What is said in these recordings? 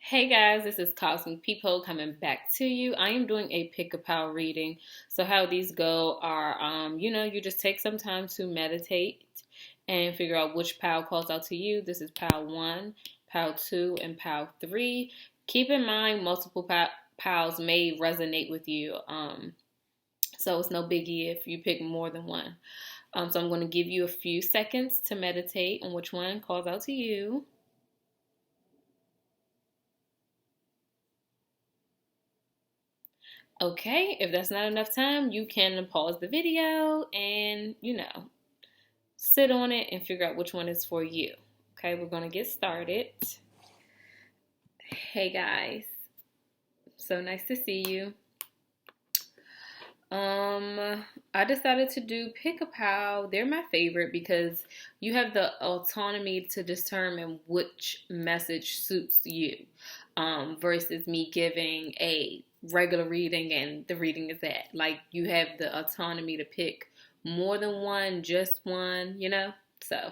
Hey guys, this is Cosmic Peephole coming back to you. I am doing a pick a pal reading. So how these go are, you just take some time to meditate and figure out which pal calls out to you. This is pal 1, pal 2, and pal 3. Keep in mind multiple pals may resonate with you. So it's no biggie if you pick more than one. So I'm going to give you a few seconds to meditate on which one calls out to you. Okay, if that's not enough time, you can pause the video and, sit on it and figure out which one is for you. Okay, we're going to get started. Hey guys, so nice to see you. I decided to do Pick a Pal. They're my favorite because you have the autonomy to determine which message suits you, versus me giving a regular reading and the reading is that. Like, you have the autonomy to pick more than one, just one. So,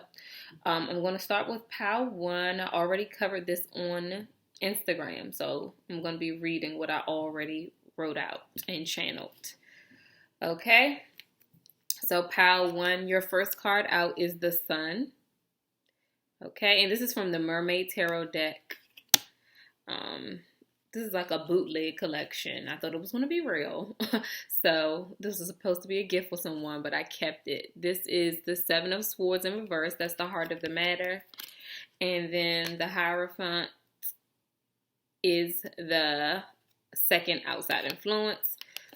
I'm going to start with Pal 1. I already covered this on Instagram, so I'm going to be reading what I already wrote out and channeled. Okay, so pal 1, your first card out is the Sun. Okay, and this is from the Mermaid Tarot deck. This is like a bootleg collection. I thought it was going to be real. So this was supposed to be a gift for someone, but I kept it. This is the Seven of Swords in reverse. That's the heart of the matter. And then the Hierophant is the second outside influence.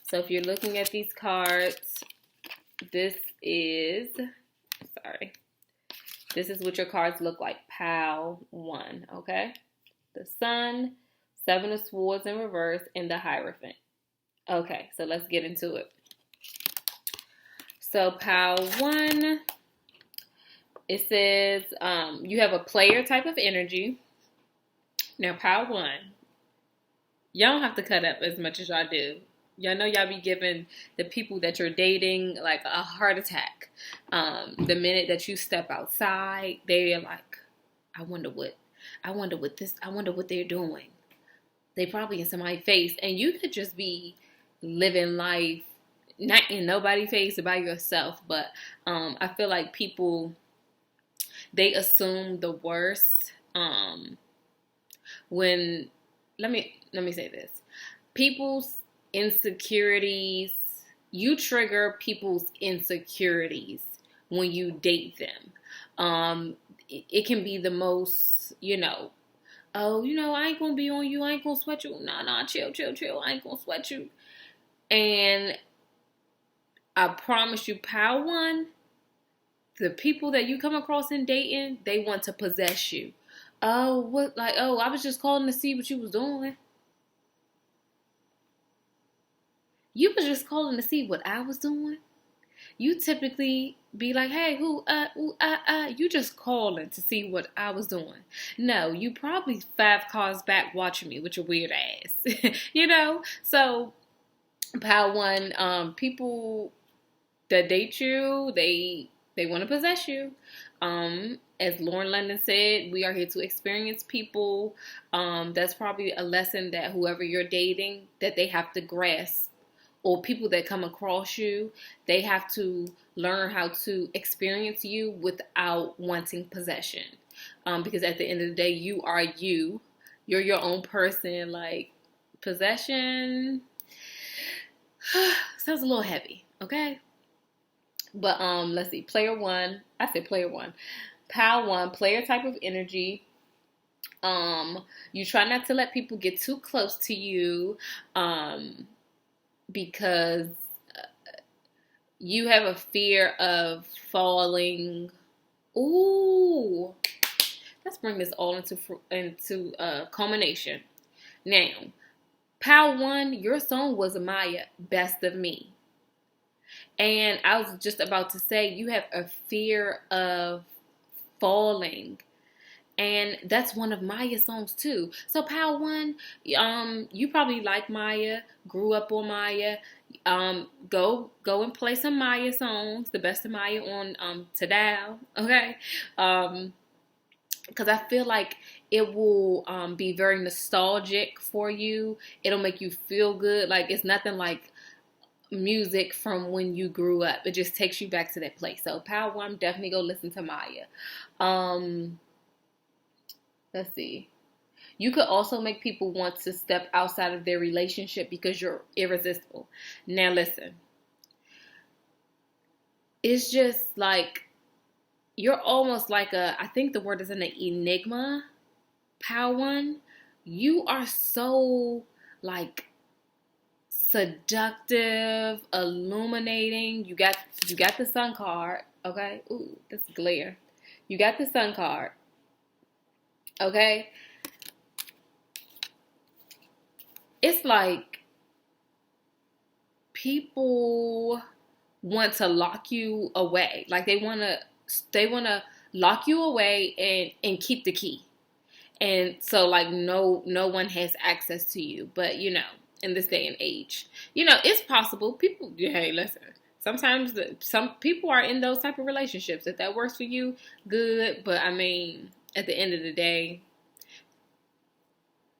So if you're looking at these cards, this is what your cards look like. Pal 1, okay? The Sun, Seven of Swords in reverse, and the Hierophant. Okay, so let's get into it. So Pal 1, it says you have a player type of energy. Now Pal 1, y'all don't have to cut up as much as y'all do. Y'all know y'all be giving the people that you're dating like a heart attack. The minute that you step outside, they're like, I wonder what they're doing. They probably in somebody's face, and you could just be living life not in nobody's face by yourself. But I feel like people, they assume the worst. When let me say this, people's insecurities, you trigger people's insecurities when you date them. It can be the most, I ain't gonna be on you, I ain't gonna sweat you. Nah, chill, I ain't gonna sweat you. And I promise you, Pal 1, the people that you come across in dating, they want to possess you. I was just calling to see what you was doing. You was just calling to see what I was doing. You typically be like, hey, you just calling to see what I was doing. No, you probably 5 cars back watching me with your weird ass. So Pal 1, people that date you, they want to possess you. As Lauren London said, we are here to experience people. That's probably a lesson that whoever you're dating, that they have to grasp, or people that come across you, they have to learn how to experience you without wanting possession. Because at the end of the day, you are you. You're your own person. Like, possession sounds a little heavy, okay? But let's see. Player 1. I said player 1. Pal 1, player type of energy. You try not to let people get too close to you. Because you have a fear of falling. Ooh, let's bring this all into culmination. Now, Pal 1, your song was Maya, Best of Me. And I was just about to say, you have a fear of falling. And that's one of Maya's songs too. So Pal 1, you probably like Maya, grew up on Maya. Go and play some Maya songs, the best of Maya on Tidal, okay? because I feel like it will be very nostalgic for you. It'll make you feel good. Like it's nothing like music from when you grew up. It just takes you back to that place. So Power One, definitely go listen to Maya. Um, let's see. You could also make people want to step outside of their relationship because you're irresistible. Now listen, it's just like you're almost like I think the word is an enigma, Power One. You are so like seductive, illuminating. You got the sun card, okay? Ooh, that's glare. You got the sun card, okay? It's like people want to lock you away. Like they want to lock you away and keep the key. And so like no one has access to you. But in this day and age, it's possible. People, hey, listen. Sometimes some people are in those type of relationships. If that works for you, good. But I mean, at the end of the day,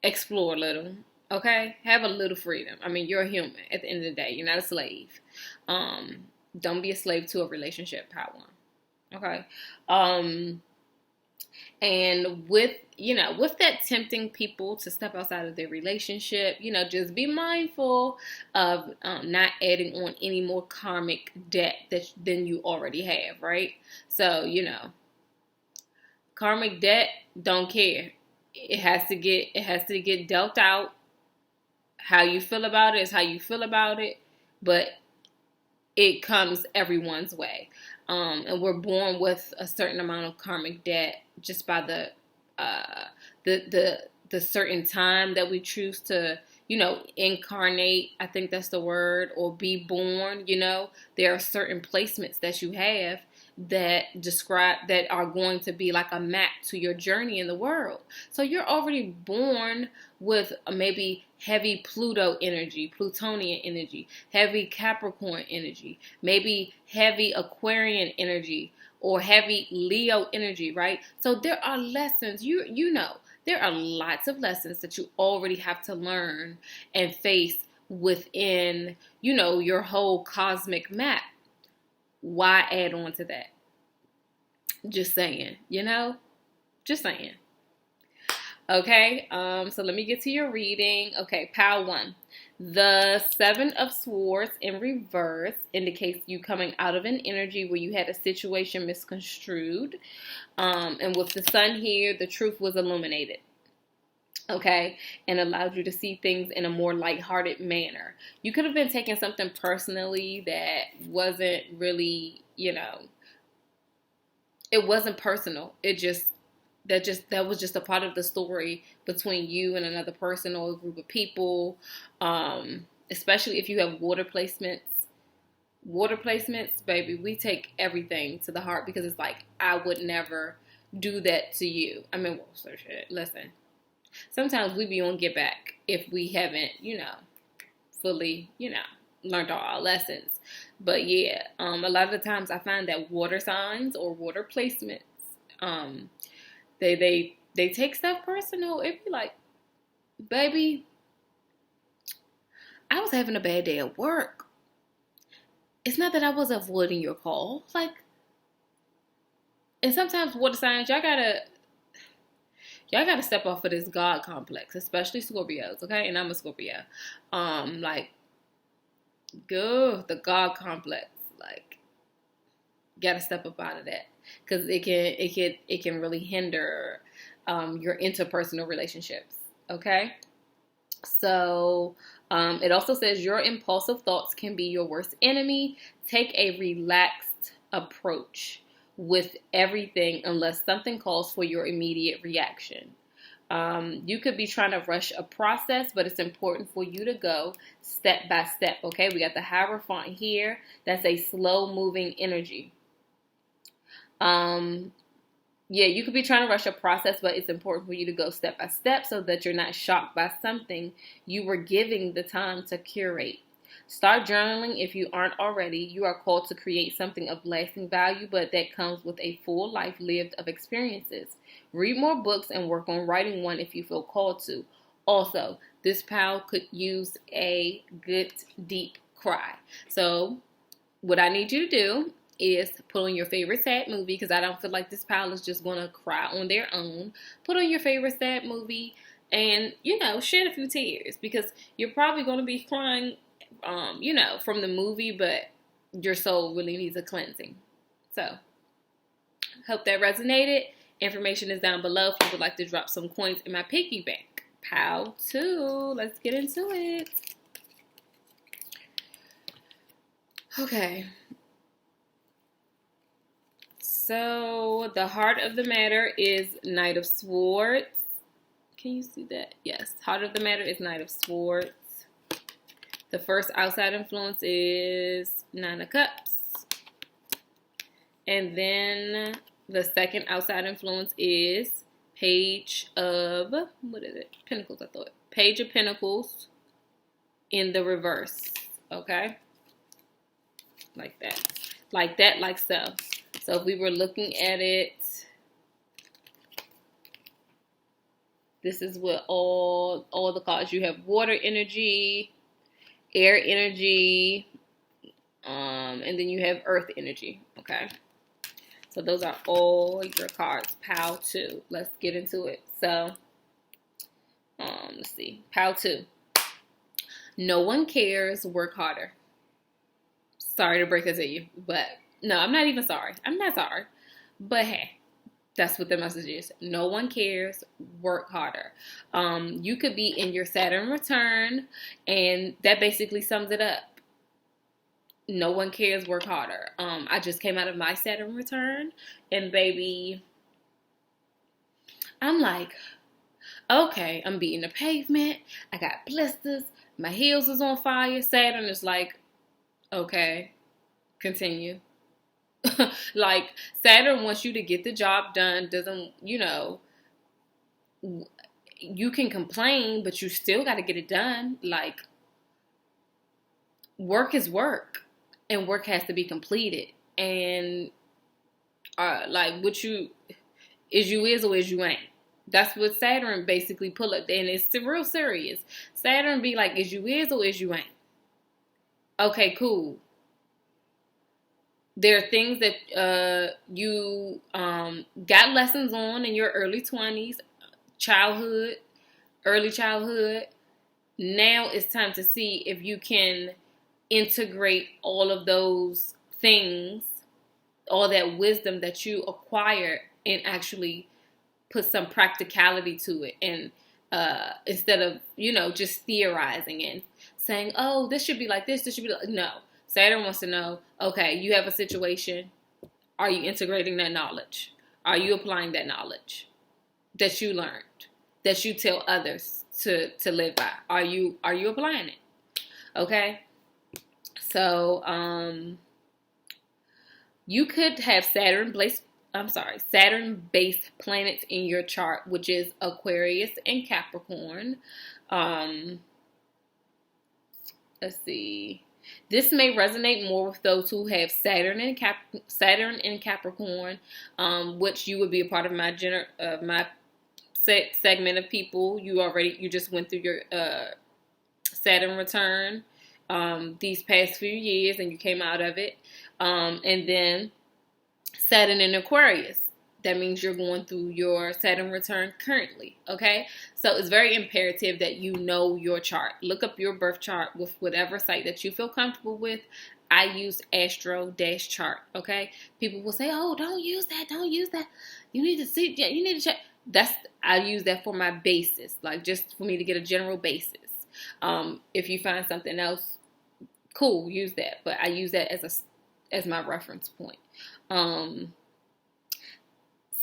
explore a little. Okay? Have a little freedom. I mean, you're a human at the end of the day. You're not a slave. Um, don't be a slave to a relationship, Power One. Okay? Um, and with that tempting people to step outside of their relationship, just be mindful of not adding on any more karmic debt than you already have, right? So, karmic debt, don't care. It has to get dealt out. How you feel about it is how you feel about it, but it comes everyone's way. And we're born with a certain amount of karmic debt just by uh, the certain time that we choose to, incarnate. I think that's the word, or be born. There are certain placements that you have that are going to be like a map to your journey in the world. So you're already born with maybe heavy Pluto energy, Plutonian energy, heavy Capricorn energy, maybe heavy Aquarian energy, or heavy Leo energy, right? So there are lessons, there are lots of lessons that you already have to learn and face within, your whole cosmic map. Why add on to that? Just saying, just saying. Okay, so let me get to your reading. Okay, Power One. The Seven of Swords in reverse indicates you coming out of an energy where you had a situation misconstrued. And with the Sun here, the truth was illuminated. Okay, and allowed you to see things in a more lighthearted manner. You could have been taking something personally that wasn't really, it wasn't personal. That was just a part of the story between you and another person or a group of people. Especially if you have water placements. Water placements, baby, we take everything to the heart because it's like, I would never do that to you. I mean, listen. Sometimes we be on get back if we haven't, fully, learned all our lessons. But yeah, a lot of the times I find that water signs or water placements, they take stuff personal. It be like, baby, I was having a bad day at work. It's not that I was avoiding your call. Like, and sometimes water signs, y'all gotta step off of this God complex, especially Scorpios, okay? And I'm a Scorpio. Like, go the God complex. Like, gotta step up out of that because it can really hinder your interpersonal relationships. Okay, so it also says your impulsive thoughts can be your worst enemy. Take a relaxed approach with everything unless something calls for your immediate reaction. You could be trying to rush a process, but it's important for you to go step by step. Okay, we got the Hierophant here. That's a slow moving energy. Yeah, you could be trying to rush a process, but it's important for you to go step by step so that you're not shocked by something you were giving the time to curate. Start journaling if you aren't already. You are called to create something of lasting value, but that comes with a full life lived of experiences. Read more books and work on writing one if you feel called to. Also, this pal could use a good deep cry. So, what I need you to do is put on your favorite sad movie, because I don't feel like this pal is just going to cry on their own. Put on your favorite sad movie and, shed a few tears, because you're probably going to be crying, from the movie, but your soul really needs a cleansing. So, hope that resonated. Information is down below if you would like to drop some coins in my piggy bank. Pal 2. Let's get into it. Okay. So, the heart of the matter is Knight of Swords. Can you see that? Yes. Heart of the matter is Knight of Swords. The first outside influence is Nine of Cups. And then the second outside influence is Page of, Pentacles, I thought. Page of Pentacles in the reverse. Okay? Like that. Like that, like so. So if we were looking at it, this is what all the cards. You have water energy, air energy, and then you have earth energy. Okay. So those are all your cards. Pal 2. Let's get into it. So, let's see. Pal 2. No one cares. Work harder. Sorry to break it to you, but no, I'm not even sorry. I'm not sorry. But hey, that's what the message is. No one cares. Work harder. You could be in your Saturn return, and that basically sums it up. No one cares. Work harder. I just came out of my Saturn return, and baby, I'm like, okay, I'm beating the pavement. I got blisters. My heels is on fire. Saturn is like, okay, continue. Like, Saturn wants you to get the job done. Doesn't, you can complain, but you still got to get it done. Like, work is work, and work has to be completed. And like, what you is or is you ain't. That's what Saturn basically pull up, and it's real serious. Saturn be like, is you is or is you ain't. Okay, cool. There are things that you got lessons on in your early 20s, early childhood. Now it's time to see if you can integrate all of those things, all that wisdom that you acquired, and actually put some practicality to it. And instead of, just theorizing and saying, oh, this should be like this should be like, no. Saturn wants to know, okay, you have a situation. Are you integrating that knowledge? Are you applying that knowledge that you learned, that you tell others to live by? Are you applying it? Okay. So, you could have Saturn-based planets in your chart, which is Aquarius and Capricorn. Let's see. This may resonate more with those who have Saturn in Capricorn, which you would be a part of my segment of people. You just went through your Saturn return these past few years, and you came out of it. And then Saturn in Aquarius. That means you're going through your Saturn return currently, okay? So it's very imperative that you know your chart. Look up your birth chart with whatever site that you feel comfortable with. I use Astro-Chart, okay? People will say, oh, don't use that. You need to see, you need to check. I use that for my basis, like just for me to get a general basis. If you find something else, cool, use that. But I use that as my reference point.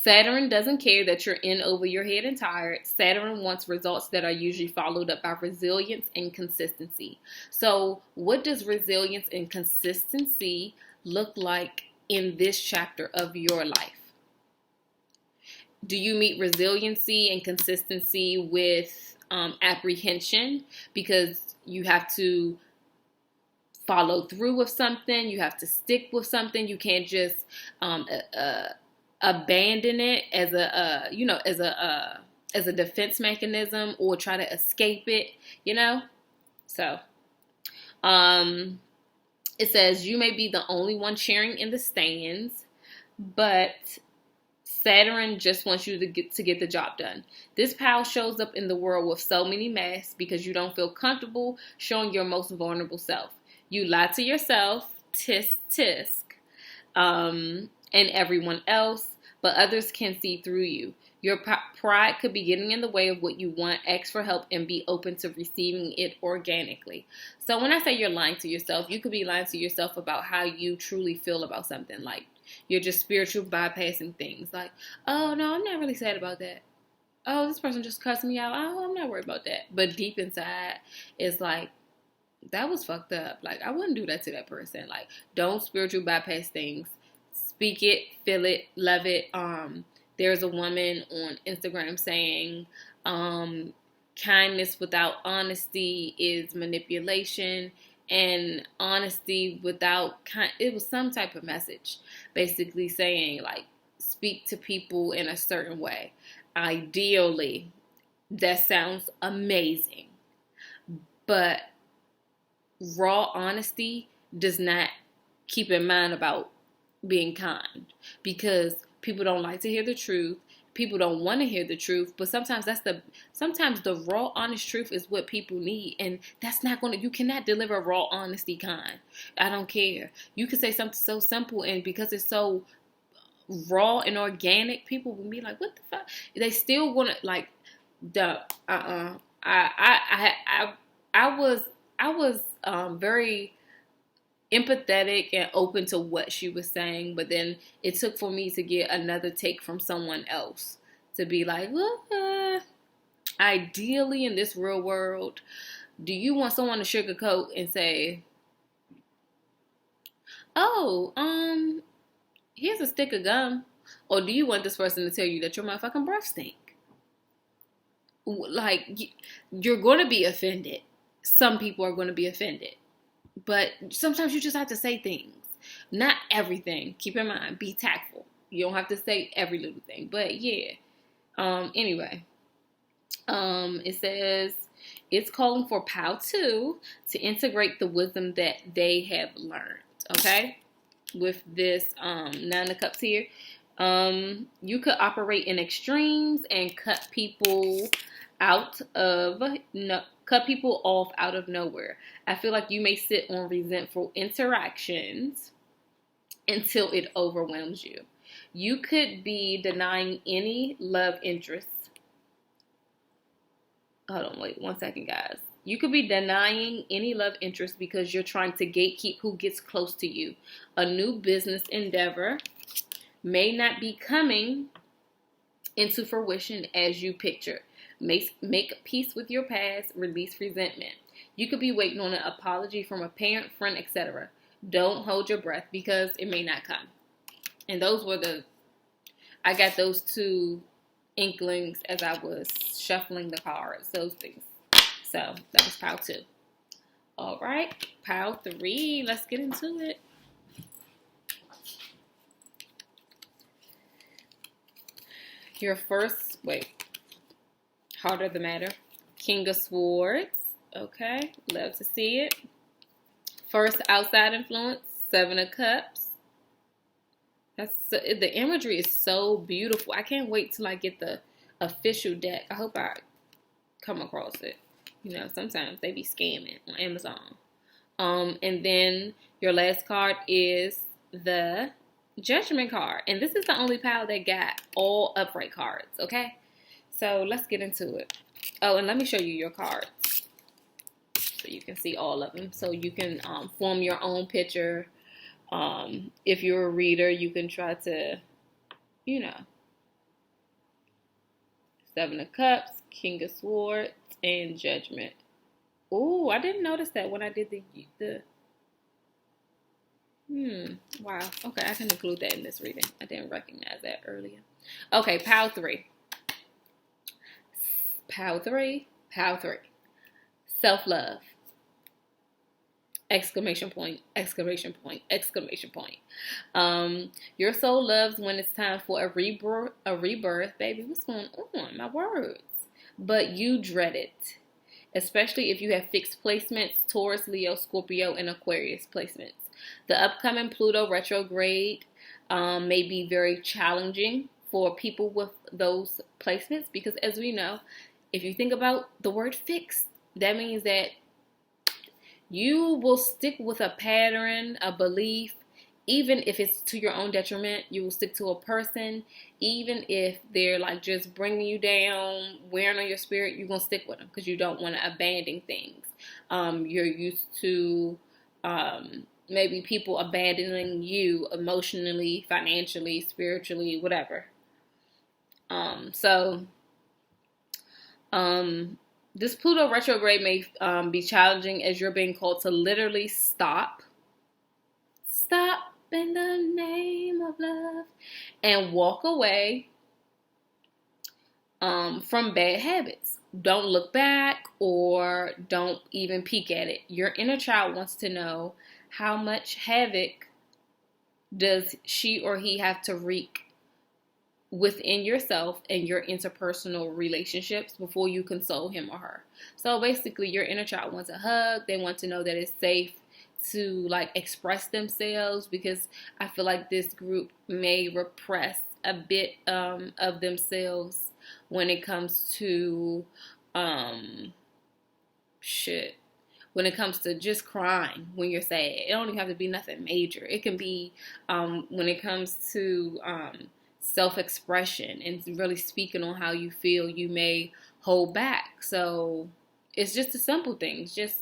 Saturn doesn't care that you're in over your head and tired. Saturn wants results that are usually followed up by resilience and consistency. So what does resilience and consistency look like in this chapter of your life? Do you meet resiliency and consistency with apprehension, because you have to follow through with something, you have to stick with something, you can't just abandon it as as a defense mechanism or try to escape it. So, um, it says you may be the only one cheering in the stands, but Saturn just wants you to get the job done. This pal shows up in the world with so many masks because you don't feel comfortable showing your most vulnerable self. You lie to yourself, tisk tisk, and everyone else, but others can see through you. Your pride could be getting in the way of what you want. Ask for help and be open to receiving it organically. So when I say you're lying to yourself, you could be lying to yourself about how you truly feel about something. Like you're just spiritual bypassing things. Like, oh no, I'm not really sad about that. Oh, this person just cussed me out. Oh, I'm not worried about that. But deep inside, it's like, that was fucked up. Like, I wouldn't do that to that person. Like, don't spiritual bypass things. Speak it, feel it, love it. There's a woman on Instagram saying, kindness without honesty is manipulation, and honesty without it was some type of message, basically saying like speak to people in a certain way. Ideally, that sounds amazing, but raw honesty does not keep in mind about being kind, because people don't like to hear the truth. People don't want to hear the truth, but sometimes sometimes the raw honest truth is what people need, and that's not you cannot deliver raw honesty kind. I don't care. You can say something so simple, and because it's so raw and organic, people will be like, what the fuck? They still want to like I was very empathetic and open to what she was saying, but then it took for me to get another take from someone else to be like, well, ideally in this real world, do you want someone to sugarcoat and say, oh, here's a stick of gum, or do you want this person to tell you that your motherfucking breath stink? Like, you're going to be offended. Some people are going to be offended. But sometimes you just have to say things. Not everything. Keep in mind, be tactful. You don't have to say every little thing. But yeah. Anyway. It says it's calling for POW 2 to integrate the wisdom that they have learned. Okay? With this Nine of Cups here. You could operate in extremes and cut people off out of nowhere. I feel like you may sit on resentful interactions until it overwhelms you. You could be denying any love interest. Hold on, wait 1 second, guys. You could be denying any love interest because you're trying to gatekeep who gets close to you. A new business endeavor may not be coming into fruition as you picture. Make peace with your past, release resentment. You could be waiting on an apology from a parent, friend, etc. Don't hold your breath because it may not come. And I got those two inklings as I was shuffling the cards, those things. So that was POW 2. All right, POW 3, let's get into it. Your first, Heart of the Matter. King of Swords. Okay, love to see it. First outside influence, Seven of Cups. The imagery is so beautiful. I can't wait till I get the official deck. I hope I come across it. Sometimes they be scamming on Amazon. And then your last card is the Judgment card. And this is the only pile that got all upright cards, okay? So let's get into it. Oh, and let me show you your cards so you can see all of them. So you can form your own picture. If you're a reader, you can try to, Seven of Cups, King of Swords, and Judgment. Ooh, I didn't notice that when I did the wow. Okay, I can include that in this reading. I didn't recognize that earlier. Okay, POW 3. POW 3. POW 3. Self-love. Exclamation point, exclamation point, exclamation point. Your soul loves when it's time for a rebirth, baby. What's going on? My words. But you dread it, especially if you have fixed placements, Taurus, Leo, Scorpio, and Aquarius placements. The upcoming Pluto retrograde may be very challenging for people with those placements because, as we know, if you think about the word fixed, that means that you will stick with a pattern, a belief, even if it's to your own detriment. You will stick to a person, even if they're like just bringing you down, wearing on your spirit. You're gonna stick with them because you don't want to abandon things. You're used to maybe people abandoning you emotionally, financially, spiritually, whatever. This Pluto retrograde may be challenging as you're being called to literally stop in the name of love, and walk away from bad habits. Don't look back or don't even peek at it. Your inner child wants to know how much havoc does she or he have to wreak within yourself and your interpersonal relationships before you console him or her. So basically, your inner child wants a hug. They want to know that it's safe to like express themselves, because I feel like this group may repress a bit of themselves when it comes to when it comes to just crying when you're sad. It don't even have to be nothing major. It can be when it comes to self-expression and really speaking on how you feel, you may hold back. So it's just the simple things. Just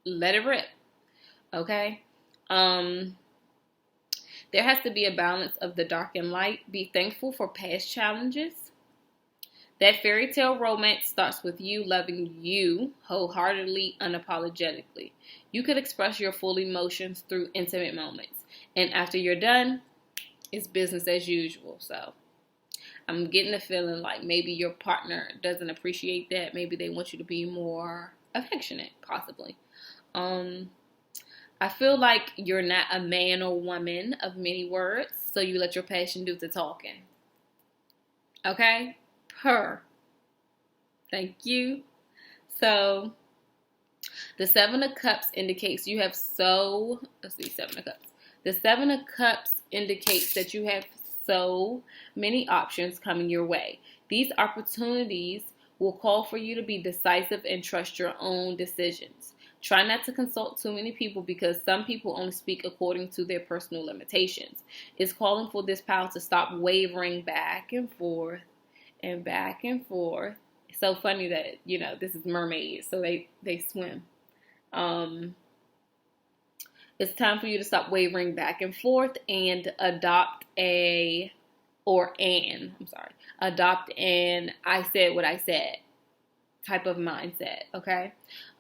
let it rip. Okay? There has to be a balance of the dark and light. Be thankful for past challenges. That fairy tale romance starts with you loving you wholeheartedly, unapologetically. You could express your full emotions through intimate moments. And after you're done, it's business as usual. So I'm getting the feeling like maybe your partner doesn't appreciate that. Maybe they want you to be more affectionate, possibly. I feel like you're not a man or woman of many words, so you let your passion do the talking. Okay? Thank you. So the Seven of Cups indicates you have Seven of Cups. The Seven of Cups indicates that you have so many options coming your way. These opportunities will call for you to be decisive and trust your own decisions. Try not to consult too many people, because some people only speak according to their personal limitations. It's calling for this pile to stop wavering back and forth and back and forth. It's so funny that, this is mermaids, so they swim. It's time for you to stop wavering back and forth and adopt an I said what I said type of mindset, okay?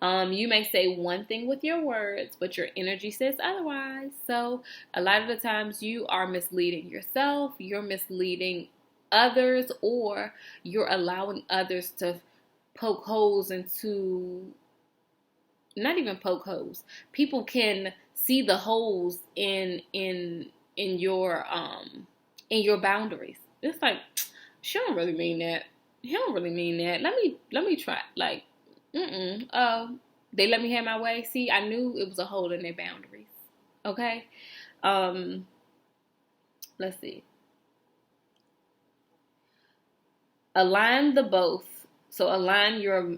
You may say one thing with your words, but your energy says otherwise. So a lot of the times you are misleading yourself, you're misleading others, or you're allowing others to poke holes into, not even poke holes. People can see the holes in your boundaries. It's like, she don't really mean that. He don't really mean that. Let me try. Like, they let me have my way. See, I knew it was a hole in their boundaries. Okay. Let's see. Align the both. So align your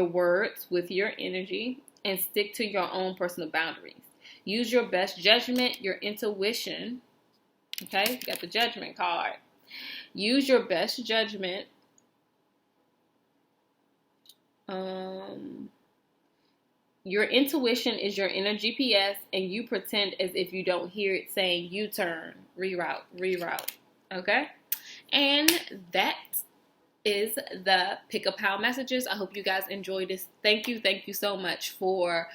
words with your energy and stick to your own personal boundaries. Use your best judgment, your intuition. Okay, you got the Judgment card. Use your best judgment. Your intuition is your inner GPS, and you pretend as if you don't hear it saying U-turn, reroute. Okay? And that is the Pick a Pile messages. I hope you guys enjoyed this. Thank you so much for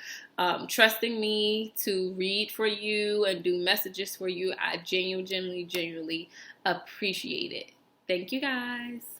trusting me to read for you and do messages for you. I genuinely appreciate it. Thank you guys.